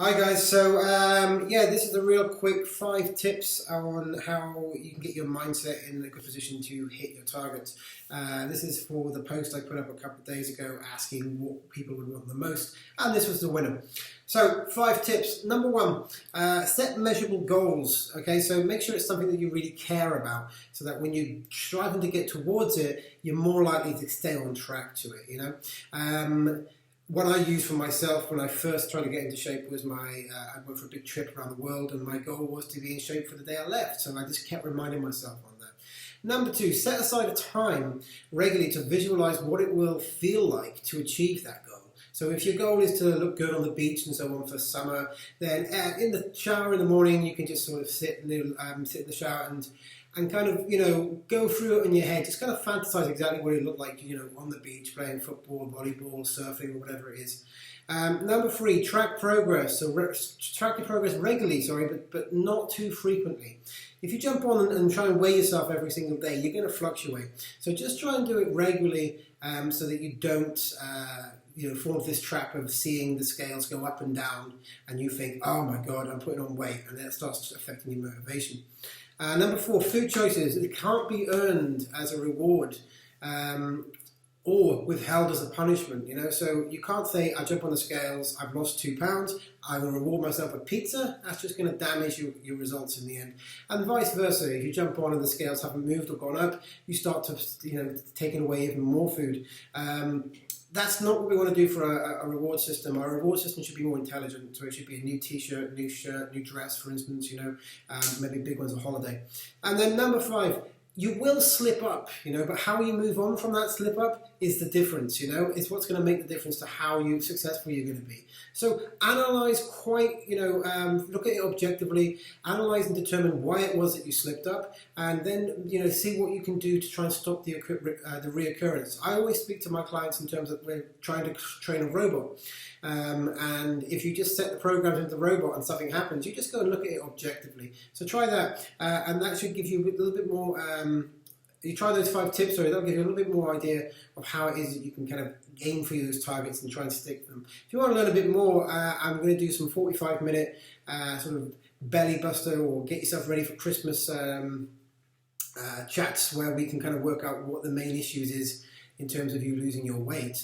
Hi guys, so yeah, this is a real quick 5 tips on how you can get your mindset in a good position to hit your targets. This is for the post I put up a couple of days ago asking what people would want the most, and this was the winner. So 5 tips. Number 1, set measurable goals. Okay, so make sure it's something that you really care about, so that when you're striving to get towards it, you're more likely to stay on track to it. What I used for myself when I first tried to get into shape was I went for a big trip around the world, and my goal was to be in shape for the day I left. So I just kept reminding myself on that. Number 2, set aside a time regularly to visualize what it will feel like to achieve that goal. So if your goal is to look good on the beach and so on for summer, then in the shower in the morning, you can just sort of sit in the shower and kind of, go through it in your head. Just kind of fantasize exactly what it looked like, on the beach, playing football, volleyball, surfing, or whatever it is. Number 3, track progress. So track your progress regularly, but not too frequently. If you jump on and try and weigh yourself every single day, you're going to fluctuate. So just try and do it regularly so that you don't fall into this trap of seeing the scales go up and down and you think, oh my God, I'm putting on weight, and then it starts affecting your motivation. Number 4, food choices. It can't be earned as a reward or withheld as a punishment. So you can't say, I jump on the scales, I've lost 2 pounds, I will reward myself with pizza. That's just going to damage your results in the end. And vice versa. If you jump on and the scales haven't moved or gone up, you start to taking away even more food. That's not what we want to do for a reward system. Our reward system should be more intelligent. So it should be a new t-shirt, new shirt, new dress, for instance, maybe big one's a holiday. And then number 5, you will slip up, but how you move on from that slip up is the difference, It's what's going to make the difference to how successful you're going to be. So analyze look at it objectively, analyze and determine why it was that you slipped up, and then, see what you can do to try and stop the reoccurrence. I always speak to my clients in terms of we're trying to train a robot. And if you just set the programs into the robot and something happens, you just go and look at it objectively. So try that, and that should give you a little bit more. You try those 5 tips, that'll give you a little bit more idea of how it is that you can kind of aim for those targets and try and stick them. If you want to learn a bit more, I'm going to do some 45-minute sort of belly buster or get yourself ready for Christmas chats where we can kind of work out what the main issues is in terms of you losing your weight.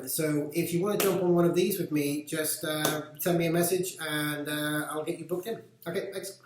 So if you want to jump on one of these with me, just send me a message and I'll get you booked in. Okay, thanks.